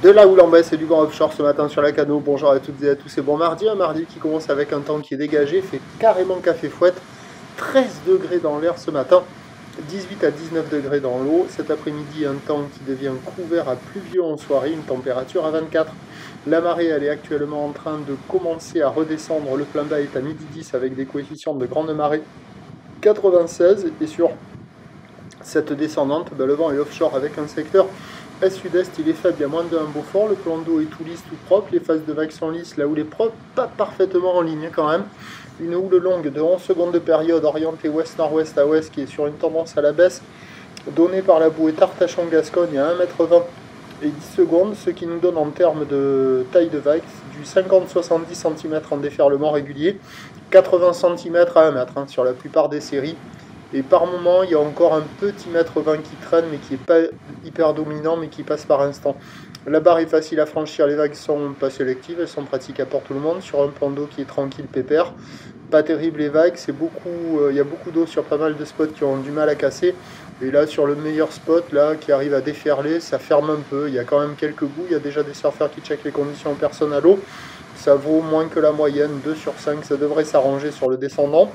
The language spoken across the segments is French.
De là où l'on baisse et du vent offshore ce matin sur la Cano. Bonjour à toutes et à tous, c'est bon mardi. Un mardi qui commence avec un temps qui est dégagé, fait carrément café fouette. 13 degrés dans l'air ce matin, 18 à 19 degrés dans l'eau. Cet après-midi, un temps qui devient couvert à pluvieux en soirée, une température à 24. La marée, elle est actuellement en train de commencer à redescendre. Le plein bas est à midi 10 avec des coefficients de grande marée 96. Et sur cette descendante, le vent est offshore avec un secteur est-sud-est, il est faible, il y a moins de 1 Beaufort, le plan d'eau est tout lisse, tout propre, les phases de vagues sont lisses, là où les propres, pas parfaitement en ligne quand même. Une houle longue de 11 secondes de période orientée ouest-nord-ouest à ouest qui est sur une tendance à la baisse, donnée par la bouée Tartachon-Gascogne à 1,20 m et 10 secondes, ce qui nous donne en termes de taille de vague du 50-70 cm en déferlement régulier, 80 cm à 1 m sur la plupart des séries. Et par moment, il y a encore un petit mètre 20 qui traîne, mais qui n'est pas hyper dominant, mais qui passe par instant. La barre est facile à franchir, les vagues sont pas sélectives, elles sont pratiques pour tout le monde, sur un plan d'eau qui est tranquille, pépère. Pas terrible les vagues, il y a beaucoup d'eau sur pas mal de spots qui ont du mal à casser. Et là, sur le meilleur spot, là, qui arrive à déferler, ça ferme un peu. Il y a quand même quelques bouts, il y a déjà des surfeurs qui checkent les conditions en personne à l'eau. Ça vaut moins que la moyenne, 2 sur 5, ça devrait s'arranger sur le descendant.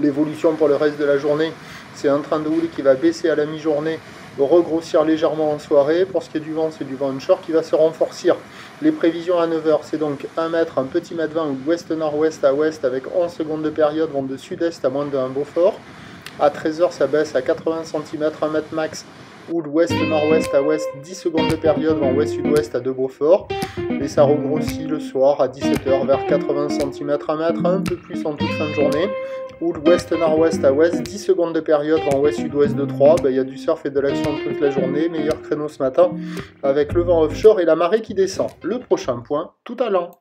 L'évolution pour le reste de la journée, c'est un train de houle qui va baisser à la mi-journée, regrossir légèrement en soirée. Pour ce qui est du vent, c'est du vent onshore qui va se renforcer. Les prévisions à 9 h, c'est donc 1 mètre, un petit mètre 20 ou ouest-nord-ouest à ouest avec 11 secondes de période, vent de sud-est à moins de 1 Beaufort. À 13 h, ça baisse à 80 cm, 1 mètre max, ou l'ouest-nord-ouest à ouest, 10 secondes de période, vent ouest-sud-ouest à 2 Beaufort. Et ça regrossit le soir à 17 h vers 80 cm, 1 mètre, un peu plus en toute fin de journée. Ou l'ouest-nord-ouest à ouest, 10 secondes de période, vent ouest-sud-ouest de 3. Il y a du surf et de l'action toute la journée. Meilleur créneau ce matin avec le vent offshore et la marée qui descend. Le prochain point, tout à l'heure.